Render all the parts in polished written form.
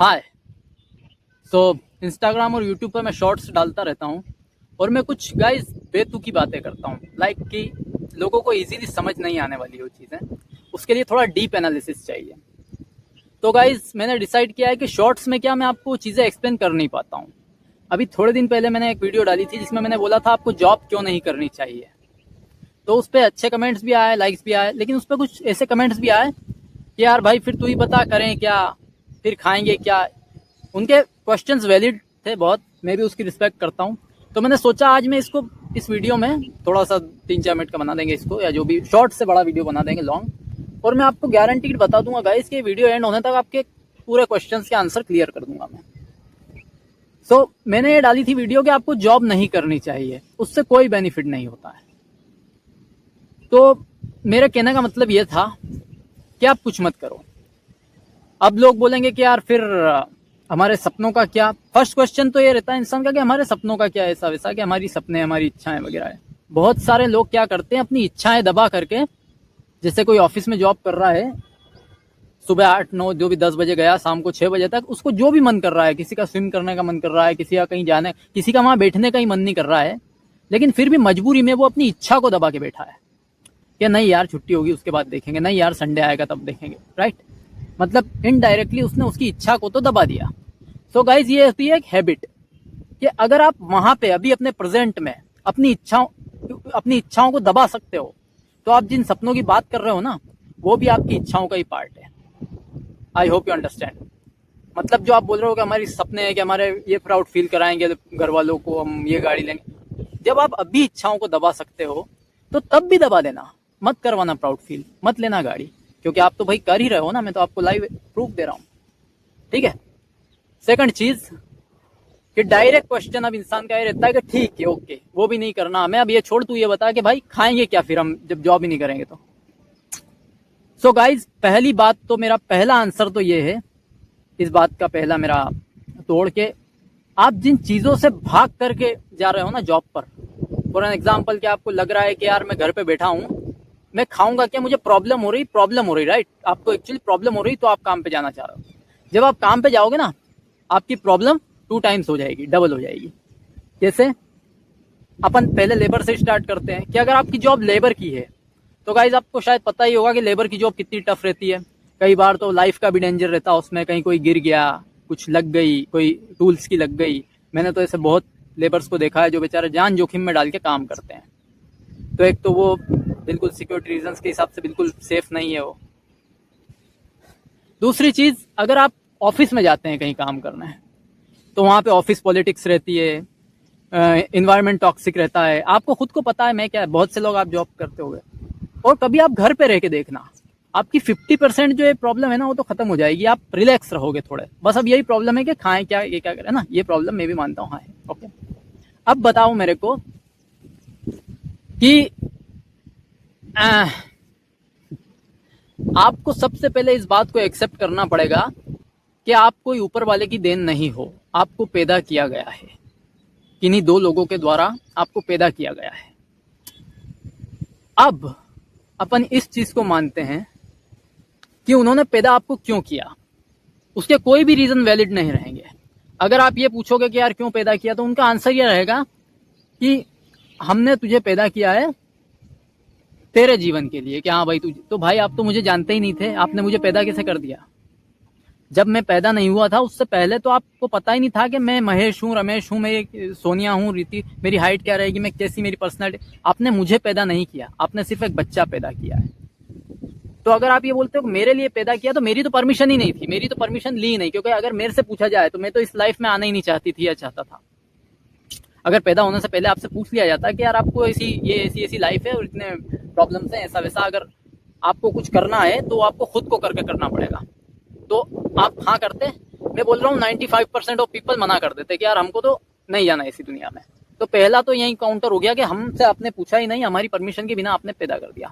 हाय। Instagram और YouTube पर मैं शॉर्ट्स डालता रहता हूँ और मैं कुछ गाइस बेतुकी बातें करता हूँ, लाइक कि लोगों को इजीली समझ नहीं आने वाली वो चीज़ें, उसके लिए थोड़ा डीप एनालिसिस चाहिए। तो गाइस मैंने डिसाइड किया है कि शॉर्ट्स में क्या मैं आपको चीज़ें एक्सप्लेन कर नहीं पाता हूँ। अभी थोड़े दिन पहले मैंने एक वीडियो डाली थी जिसमें मैंने बोला था आपको जॉब क्यों नहीं करनी चाहिए। तो उस पर अच्छे कमेंट्स भी आए, लाइक्स भी आए, लेकिन उस पर कुछ ऐसे कमेंट्स भी आए कि यार भाई फिर तू ही बता, करें क्या, फिर खाएंगे क्या। उनके क्वेश्चंस वैलिड थे बहुत, मैं भी उसकी रिस्पेक्ट करता हूँ। तो मैंने सोचा आज मैं इसको इस वीडियो में थोड़ा सा 3-4 मिनट का बना देंगे इसको, या जो भी शॉर्ट से बड़ा वीडियो बना देंगे लॉन्ग, और मैं आपको गारंटीड बता दूंगा गाइस कि वीडियो एंड होने तक आपके पूरे क्वेश्चंस के आंसर क्लियर कर दूंगा मैं। मैंने ये डाली थी वीडियो कि आपको जॉब नहीं करनी चाहिए, उससे कोई बेनिफिट नहीं होता है। तो मेरे कहने का मतलब ये था कि आप कुछ मत करो। अब लोग बोलेंगे कि यार फिर हमारे सपनों का क्या। फर्स्ट क्वेश्चन तो ये रहता है इंसान का कि हमारे सपनों का क्या, ऐसा वैसा, कि हमारी सपने, हमारी इच्छाएं वगैरह है। बहुत सारे लोग क्या करते हैं, अपनी इच्छाएं दबा करके, जैसे कोई ऑफिस में जॉब कर रहा है, सुबह 8-9 जो भी 10 बजे गया, शाम को 6 बजे तक उसको जो भी मन कर रहा है, किसी का स्विम करने का मन कर रहा है, किसी का कहीं जाने, किसी का वहां बैठने का ही मन नहीं कर रहा है, लेकिन फिर भी मजबूरी में वो अपनी इच्छा को दबा के बैठा है कि नहीं यार छुट्टी होगी उसके बाद देखेंगे, नहीं यार संडे आएगा तब देखेंगे, राइट। मतलब इनडायरेक्टली उसने उसकी इच्छा को तो दबा दिया। सो गाइज ये होती है एक हैबिट कि अगर आप वहां पे अभी अपने प्रेजेंट में अपनी इच्छाओं को दबा सकते हो, तो आप जिन सपनों की बात कर रहे हो ना, वो भी आपकी इच्छाओं का ही पार्ट है। I hope you understand. मतलब जो आप बोल रहे हो कि हमारी सपने हैं कि हमारे ये प्राउड फील कराएंगे घर वालों को, हम ये गाड़ी लेंगे, जब आप अभी इच्छाओं को दबा सकते हो तो तब भी दबा देना, मत करवाना प्राउड फील, मत लेना गाड़ी, क्योंकि आप तो भाई कर ही रहे हो ना, मैं तो आपको लाइव प्रूफ दे रहा हूँ, ठीक है। सेकंड चीज कि डायरेक्ट क्वेश्चन अब इंसान का ये रहता है कि ठीक है ओके वो भी नहीं करना हमें, अब ये छोड़, तू ये बता कि भाई खाएंगे क्या फिर हम जब जॉब ही नहीं करेंगे तो। सो गाइज पहली बात तो, मेरा पहला आंसर तो ये है, इस बात का पहला मेरा तोड़ के, आप जिन चीजों से भाग करके जा रहे हो ना जॉब पर, फॉर एन एग्जाम्पल कि आपको लग रहा है कि यार मैं घर पे बैठा हूँ, मैं खाऊंगा क्या, मुझे प्रॉब्लम हो रही, राइट। आपको एक्चुअली प्रॉब्लम हो रही तो आप काम पे जाना चाह रहे हो। जब आप काम पे जाओगे ना, आपकी प्रॉब्लम 2 टाइम्स हो जाएगी, डबल हो जाएगी। जैसे अपन पहले लेबर से स्टार्ट करते हैं कि अगर आपकी जॉब लेबर की है तो गाइज आपको शायद पता ही होगा कि लेबर की जॉब कितनी टफ रहती है। कई बार तो लाइफ का भी डेंजर रहता है उसमें, कहीं कोई गिर गया, कुछ लग गई, कोई टूल्स की लग गई। मैंने तो ऐसे बहुत लेबर्स को देखा है जो बेचारे जान जोखिम में डाल के काम करते हैं। तो एक तो वो बिल्कुल सिक्योरिटी रीजंस के हिसाब से बिल्कुल सेफ नहीं है वो। दूसरी चीज, अगर आप ऑफिस में जाते हैं कहीं काम करना है तो वहां पे ऑफिस पॉलिटिक्स रहती है, इन्वायरमेंट टॉक्सिक रहता है, आपको खुद को पता है। मैं क्या, बहुत से लोग आप जॉब करते होंगे, और कभी आप घर पे रह के देखना, आपकी 50% जो ये प्रॉब्लम है ना वो तो खत्म हो जाएगी, आप रिलैक्स रहोगे थोड़े। बस अब यही प्रॉब्लम है कि खाएं क्या, ये क्या करें ना, ये प्रॉब्लम मैं भी मानता हूँ, हाँ है, ओके। अब बताओ मेरे को कि आपको सबसे पहले इस बात को एक्सेप्ट करना पड़ेगा कि आप कोई ऊपर वाले की देन नहीं हो, आपको पैदा किया गया है, किन्हीं 2 लोगों के द्वारा आपको पैदा किया गया है। अब अपन इस चीज को मानते हैं कि उन्होंने पैदा आपको क्यों किया, उसके कोई भी रीजन वैलिड नहीं रहेंगे। अगर आप ये पूछोगे कि यार क्यों पैदा किया, तो उनका आंसर ये रहेगा कि हमने तुझे पैदा किया है तेरे जीवन के लिए, कि हाँ भाई तुझे, तो भाई आप तो मुझे जानते ही नहीं थे, आपने मुझे पैदा कैसे कर दिया। जब मैं पैदा नहीं हुआ था उससे पहले तो आपको पता ही नहीं था कि मैं महेश हूँ, रमेश हूँ, मैं सोनिया हूँ, रीति, मेरी हाइट क्या रहेगी, मैं कैसी, मेरी पर्सनैलिटी। आपने मुझे पैदा नहीं किया, आपने सिर्फ एक बच्चा पैदा किया है। तो अगर आप ये बोलते हो मेरे लिए पैदा किया, तो मेरी तो परमिशन ही नहीं थी, मेरी तो परमिशन ली नहीं, क्योंकि अगर मेरे से पूछा जाए तो मैं तो इस लाइफ में आना ही नहीं चाहती थी या चाहता था। अगर पैदा होने से पहले आपसे पूछ लिया जाता कि यार आपको ऐसी लाइफ है और इतने प्रॉब्लम्स हैं, ऐसा वैसा, अगर आपको कुछ करना है तो आपको खुद को करके करना पड़ेगा, तो आप हाँ करते। मैं बोल रहा हूँ 95% ऑफ पीपल मना कर देते कि यार हमको तो नहीं जाना इसी दुनिया में। तो पहला तो यही काउंटर हो गया कि हमसे आपने पूछा ही नहीं, हमारी परमिशन के बिना आपने पैदा कर दिया।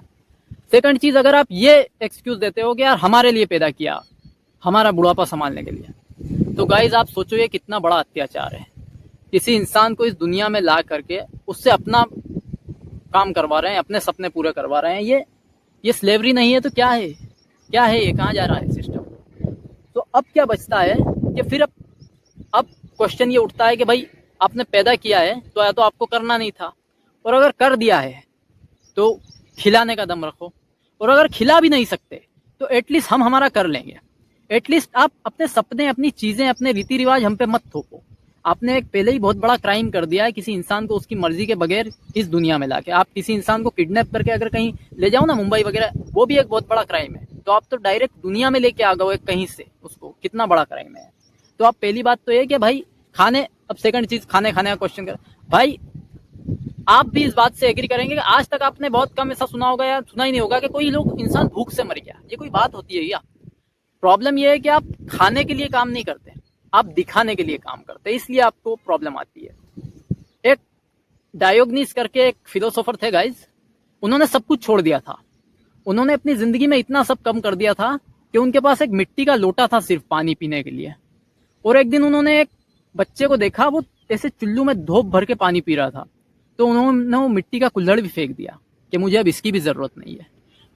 सेकंड चीज, अगर आप ये एक्सक्यूज देते हो कि यार हमारे लिए पैदा किया, हमारा बुढ़ापा संभालने के लिए, तो गाइज आप सोचो ये कितना बड़ा अत्याचार है। किसी इंसान को इस दुनिया में ला करके उससे अपना काम करवा रहे हैं, अपने सपने पूरे करवा रहे हैं। ये स्लेवरी नहीं है तो क्या है, क्या है ये, कहाँ जा रहा है सिस्टम। तो अब क्या बचता है कि फिर अब क्वेश्चन ये उठता है कि भाई आपने पैदा किया है तो या तो आपको करना नहीं था, और अगर कर दिया है तो खिलाने का दम रखो, और अगर खिला भी नहीं सकते तो एटलीस्ट हम हमारा कर लेंगे। एटलीस्ट आप अपने सपने, अपनी चीजें, अपने रीति रिवाज हम पे मत थोपो। आपने एक पहले ही बहुत बड़ा क्राइम कर दिया है किसी इंसान को उसकी मर्जी के बगैर इस दुनिया में लाके। आप किसी इंसान को किडनैप करके अगर कहीं ले जाओ ना, मुंबई वगैरह, वो भी एक बहुत बड़ा क्राइम है। तो आप तो डायरेक्ट दुनिया में लेके आ गए कहीं से, उसको कितना बड़ा क्राइम है। तो आप पहली बात तो ये कि भाई खाने, अब सेकंड चीज खाने का क्वेश्चन कर भाई, आप भी इस बात से एग्री करेंगे कि आज तक आपने बहुत कम ऐसा सुना होगा या सुना ही नहीं होगा कि कोई लोग इंसान भूख से मर गया। ये कोई बात होती है क्या? प्रॉब्लम ये है कि आप खाने के लिए काम नहीं करते, आप दिखाने के लिए काम करते हैं, इसलिए आपको प्रॉब्लम आती है। एक डायोग्निस करके एक फिलोसोफर थे गाइज, उन्होंने सब कुछ छोड़ दिया था। उन्होंने अपनी जिंदगी में इतना सब कम कर दिया था कि उनके पास एक मिट्टी का लोटा था सिर्फ पानी पीने के लिए। और एक दिन उन्होंने एक बच्चे को देखा, वो ऐसे चुल्लू में धोप भर के पानी पी रहा था, तो उन्होंने वो मिट्टी का कुल्हड़ भी फेंक दिया कि मुझे अब इसकी भी जरूरत नहीं है।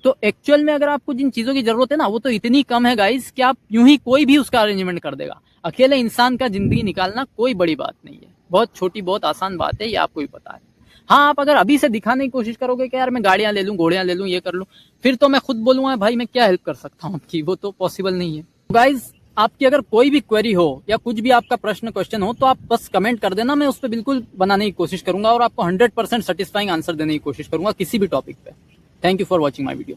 तो एक्चुअल में अगर आपको जिन चीजों की जरूरत है ना, वो तो इतनी कम है गाइस कि आप यूं ही कोई भी उसका अरेंजमेंट कर देगा। अकेले इंसान का जिंदगी निकालना कोई बड़ी बात नहीं है, बहुत छोटी बहुत आसान बात है, ये आपको भी पता है। हाँ, आप अगर अभी से दिखाने की कोशिश करोगे कि यार मैं गाड़ियां ले लूं, घोड़ियां ले लूं, ये कर लूं, फिर तो मैं खुद बोलूंगा भाई मैं क्या हेल्प कर सकता हूँ आपकी, वो तो पॉसिबल नहीं है। गाइज, आपकी अगर कोई भी क्वेरी हो या कुछ भी आपका प्रश्न क्वेश्चन हो तो आप बस कमेंट कर देना, मैं उस पर बिल्कुल बनाने की कोशिश करूंगा और आपको 100% सेटिस्फाइंग आंसर देने की कोशिश करूंगा किसी भी टॉपिक पे। Thank you for watching my video.